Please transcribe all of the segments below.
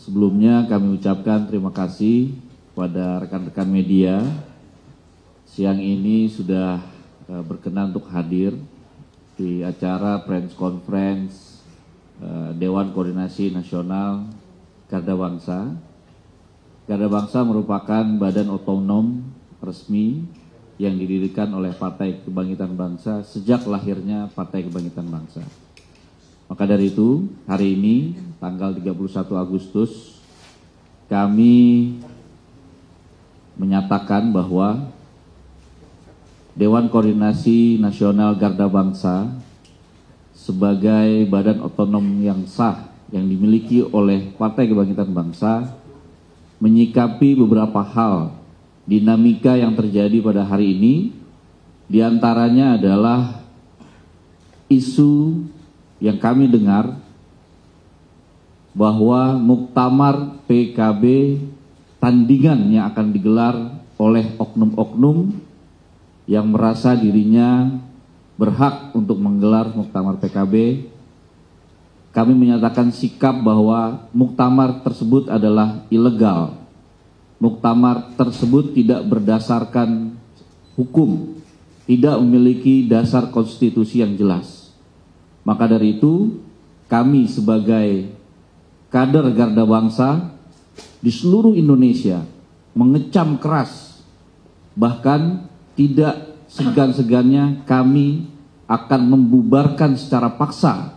Sebelumnya kami ucapkan terima kasih kepada rekan-rekan media siang ini sudah berkenan untuk hadir di acara press conference Dewan Koordinasi Nasional Garda Bangsa. Garda Bangsa merupakan badan otonom resmi yang didirikan oleh Partai Kebangkitan Bangsa sejak lahirnya Partai Kebangkitan Bangsa. Maka dari itu, hari ini, tanggal 31 Agustus, kami menyatakan bahwa Dewan Koordinasi Nasional Garda Bangsa sebagai badan otonom yang sah yang dimiliki oleh Partai Kebangkitan Bangsa menyikapi beberapa hal dinamika yang terjadi pada hari ini, diantaranya adalah isu yang kami dengar bahwa muktamar PKB tandingan yang akan digelar oleh oknum-oknum yang merasa dirinya berhak untuk menggelar muktamar PKB. Kami menyatakan sikap bahwa muktamar tersebut adalah ilegal. Muktamar tersebut tidak berdasarkan hukum, tidak memiliki dasar konstitusi yang jelas. Maka dari itu, kami sebagai kader Garda Bangsa di seluruh Indonesia mengecam keras, bahkan tidak segan-segannya kami akan membubarkan secara paksa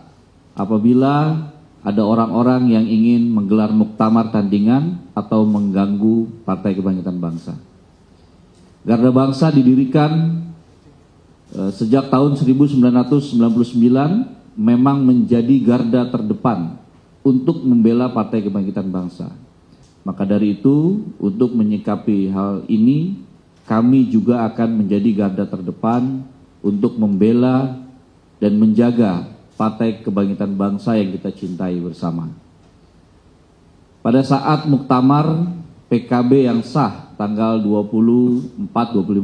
apabila ada orang-orang yang ingin menggelar muktamar tandingan atau mengganggu Partai Kebangkitan Bangsa. Garda Bangsa didirikan sejak tahun 1999 memang menjadi garda terdepan untuk membela Partai Kebangkitan Bangsa. Maka dari itu, untuk menyikapi hal ini, kami juga akan menjadi garda terdepan untuk membela dan menjaga Partai Kebangkitan Bangsa yang kita cintai bersama. Pada saat muktamar PKB yang sah tanggal 24-25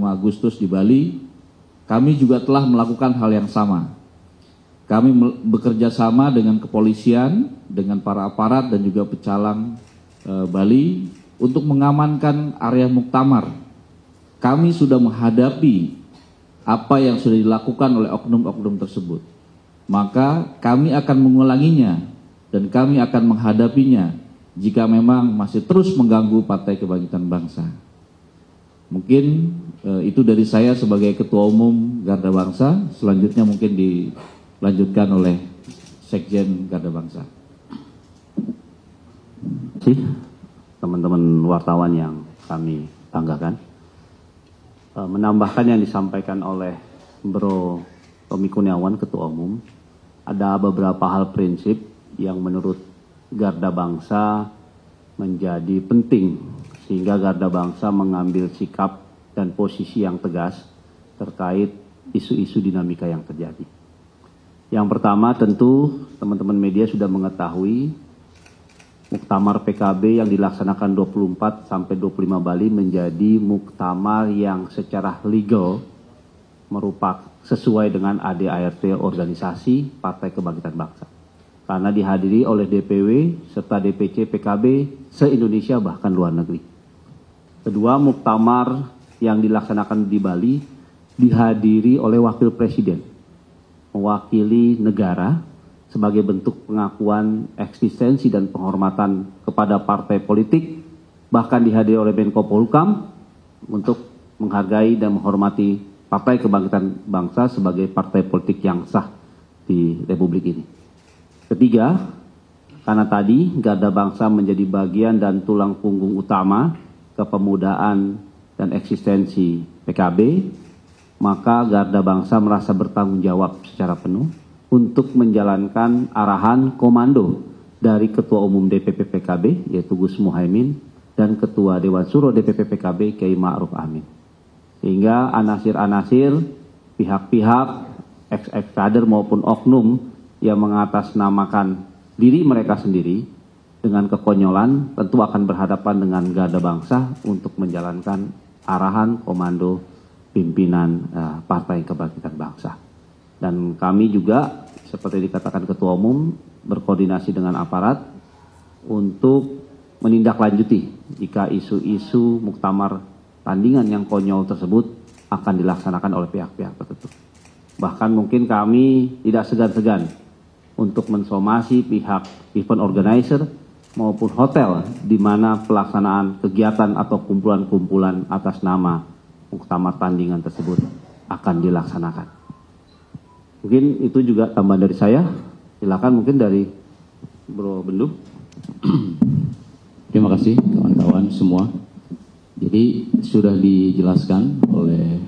Agustus di Bali, kami juga telah melakukan hal yang sama. Kami bekerja sama dengan kepolisian, dengan para aparat dan juga pecalang Bali untuk mengamankan area muktamar. Kami sudah menghadapi apa yang sudah dilakukan oleh oknum-oknum tersebut. Maka kami akan mengulanginya dan kami akan menghadapinya jika memang masih terus mengganggu Partai Kebangkitan Bangsa. Mungkin itu dari saya sebagai Ketua Umum Garda Bangsa. Selanjutnya mungkin dilanjutkan oleh Sekjen Garda Bangsa. Terima kasih teman-teman wartawan yang kami banggakan. Menambahkan yang disampaikan oleh Bro Tommy Kurniawan, Ketua Umum, ada beberapa hal prinsip yang menurut Garda Bangsa menjadi penting sehingga Garda Bangsa mengambil sikap dan posisi yang tegas terkait isu-isu dinamika yang terjadi. Yang pertama tentu teman-teman media sudah mengetahui muktamar PKB yang dilaksanakan 24 sampai 25 Bali menjadi muktamar yang secara legal merupakan sesuai dengan ADART organisasi Partai Kebangkitan Bangsa. Karena dihadiri oleh DPW serta DPC PKB se-Indonesia bahkan luar negeri. Kedua, muktamar yang dilaksanakan di Bali dihadiri oleh Wakil Presiden, mewakili negara sebagai bentuk pengakuan eksistensi dan penghormatan kepada partai politik, bahkan dihadiri oleh Menko Polhukam untuk menghargai dan menghormati Partai Kebangkitan Bangsa sebagai partai politik yang sah di Republik ini. Ketiga, karena tadi Garda Bangsa menjadi bagian dan tulang punggung utama kepemudaan dan eksistensi PKB, maka Garda Bangsa merasa bertanggung jawab secara penuh untuk menjalankan arahan komando dari Ketua Umum DPP PKB, yaitu Gus Muhaimin, dan Ketua Dewan Suro DPP PKB, Kiai Ma'ruf Amin. Sehingga anasir-anasir, pihak-pihak, ex-ex kader maupun oknum yang mengatasnamakan diri mereka sendiri dengan kekonyolan tentu akan berhadapan dengan Garda Bangsa untuk menjalankan arahan komando pimpinan Partai Kebangkitan Bangsa. Dan kami juga seperti dikatakan Ketua Umum berkoordinasi dengan aparat untuk menindaklanjuti jika isu-isu muktamar tandingan yang konyol tersebut akan dilaksanakan oleh pihak-pihak tertentu. Bahkan mungkin kami tidak segan-segan untuk mensomasi pihak event organizer maupun hotel di mana pelaksanaan kegiatan atau kumpulan-kumpulan atas nama muktamar tandingan tersebut akan dilaksanakan. Mungkin itu juga tambahan dari saya. Silakan mungkin dari Bro Bendu. Terima kasih kawan-kawan semua. Jadi sudah dijelaskan oleh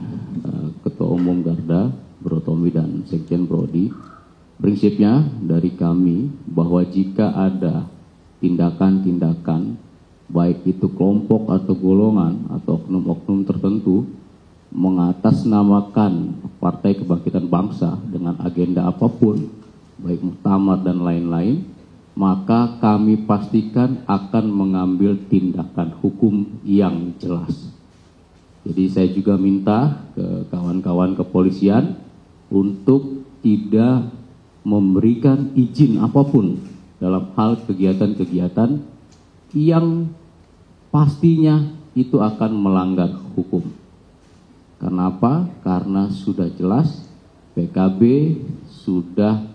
Ketua Umum Garda, Bro Tommy dan Sekjen Prodi. Prinsipnya dari kami bahwa jika ada tindakan-tindakan baik itu kelompok atau golongan atau oknum-oknum tertentu mengatasnamakan Partai Kebangkitan Bangsa dengan agenda apapun, baik muktamar dan lain-lain, maka kami pastikan akan mengambil tindakan hukum yang jelas. Jadi saya juga minta ke kawan-kawan kepolisian untuk tidak memberikan izin apapun dalam hal kegiatan-kegiatan yang pastinya itu akan melanggar hukum. Karena apa? Karena sudah jelas PKB sudah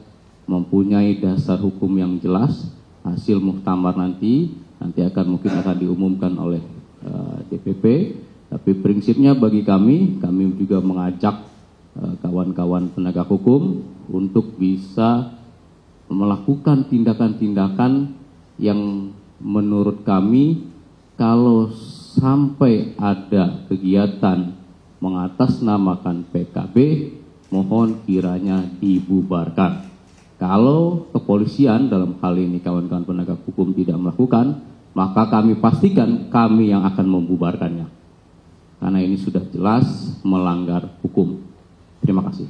mempunyai dasar hukum yang jelas. Hasil muktamar nanti mungkin akan diumumkan oleh DPP. Tapi prinsipnya bagi kami juga mengajak kawan-kawan penegak hukum untuk bisa melakukan tindakan-tindakan yang menurut kami kalau sampai ada kegiatan mengatasnamakan PKB, mohon kiranya dibubarkan. Kalau kepolisian dalam hal ini kawan-kawan penegak hukum tidak melakukan, maka kami pastikan kami yang akan membubarkannya. Karena ini sudah jelas melanggar hukum. Terima kasih.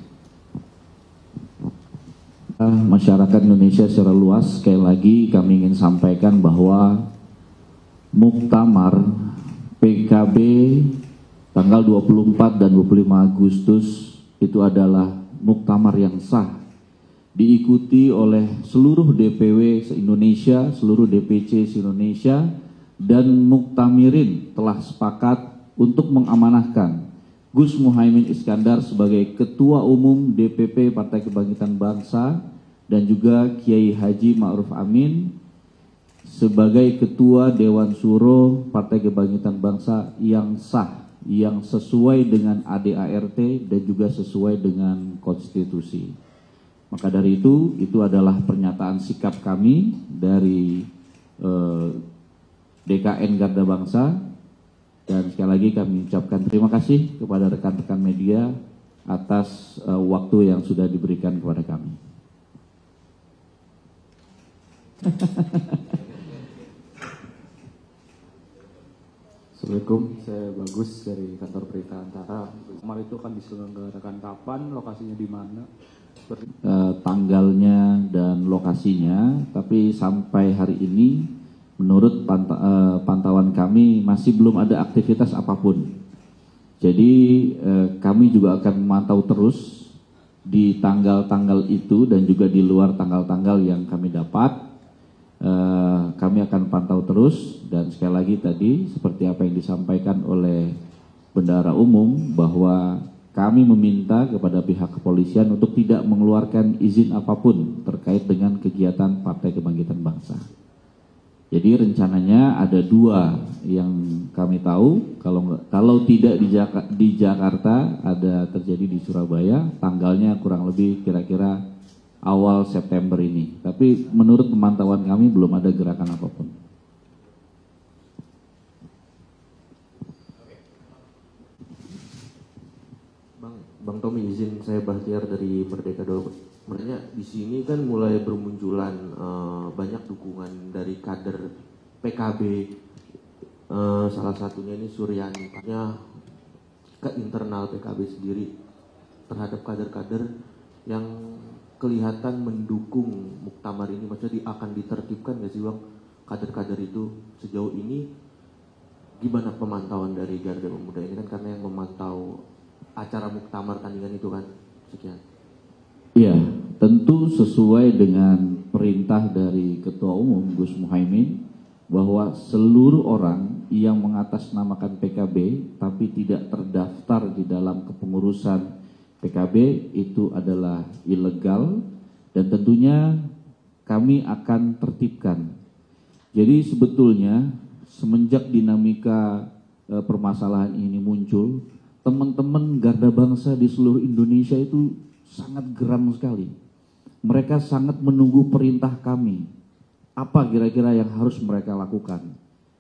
Masyarakat Indonesia secara luas, sekali lagi kami ingin sampaikan bahwa muktamar PKB tanggal 24 dan 25 Agustus itu adalah muktamar yang sah, diikuti oleh seluruh DPW se-Indonesia, seluruh DPC se-Indonesia, dan Muktamirin telah sepakat untuk mengamanahkan Gus Muhaimin Iskandar sebagai Ketua Umum DPP Partai Kebangkitan Bangsa dan juga Kiai Haji Ma'ruf Amin sebagai Ketua Dewan Suro Partai Kebangkitan Bangsa yang sah, yang sesuai dengan ADART dan juga sesuai dengan konstitusi. Maka dari itu adalah pernyataan sikap kami dari DKN Garda Bangsa. Dan sekali lagi kami ucapkan terima kasih kepada rekan-rekan media atas waktu yang sudah diberikan kepada kami. Assalamualaikum, saya Bagus dari kantor berita Antara. Kemarin itu akan diselenggarakan kapan, lokasinya di mana? Tanggalnya dan lokasinya, tapi sampai hari ini menurut pantauan kami masih belum ada aktivitas apapun. Jadi kami juga akan memantau terus di tanggal-tanggal itu dan juga di luar tanggal-tanggal yang kami dapat. Kami akan pantau terus dan sekali lagi tadi seperti apa yang disampaikan oleh Bendahara Umum bahwa kami meminta kepada pihak kepolisian untuk tidak mengeluarkan izin apapun terkait dengan kegiatan Partai Kebangkitan Bangsa. Jadi rencananya ada dua yang kami tahu, kalau tidak di Jakarta ada terjadi di Surabaya, tanggalnya kurang lebih kira-kira awal September ini. Tapi menurut pemantauan kami belum ada gerakan apapun. Bang Tommy, izin saya Bahtiar dari Merdeka 24. Sebenarnya di sini kan mulai bermunculan banyak dukungan dari kader PKB, salah satunya ini Suryani, ke internal PKB sendiri terhadap kader-kader yang kelihatan mendukung muktamar ini. Maksudnya akan ditertibkan nggak sih Bang kader-kader itu sejauh ini? Gimana pemantauan dari Garda Pemuda ini kan karena yang memantau acara muktamar tandingan itu kan? Sekian. Iya, tentu sesuai dengan perintah dari Ketua Umum Gus Muhaimin bahwa seluruh orang yang mengatasnamakan PKB tapi tidak terdaftar di dalam kepengurusan PKB itu adalah ilegal, dan tentunya kami akan tertibkan. Jadi sebetulnya semenjak dinamika permasalahan ini muncul, teman-teman Garda Bangsa di seluruh Indonesia itu sangat geram sekali. Mereka sangat menunggu perintah kami. Apa kira-kira yang harus mereka lakukan?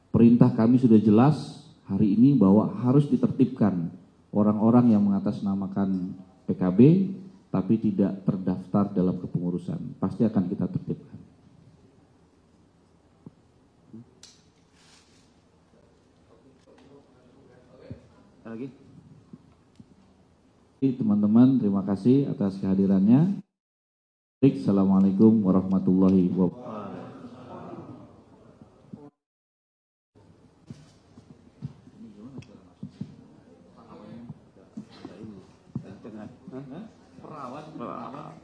Perintah kami sudah jelas hari ini bahwa harus ditertibkan orang-orang yang mengatasnamakan PKB tapi tidak terdaftar dalam kepengurusan. Pasti akan kita tertibkan. Lagi? Teman-teman, terima kasih atas kehadirannya. Assalamualaikum warahmatullahi wabarakatuh. Perawat.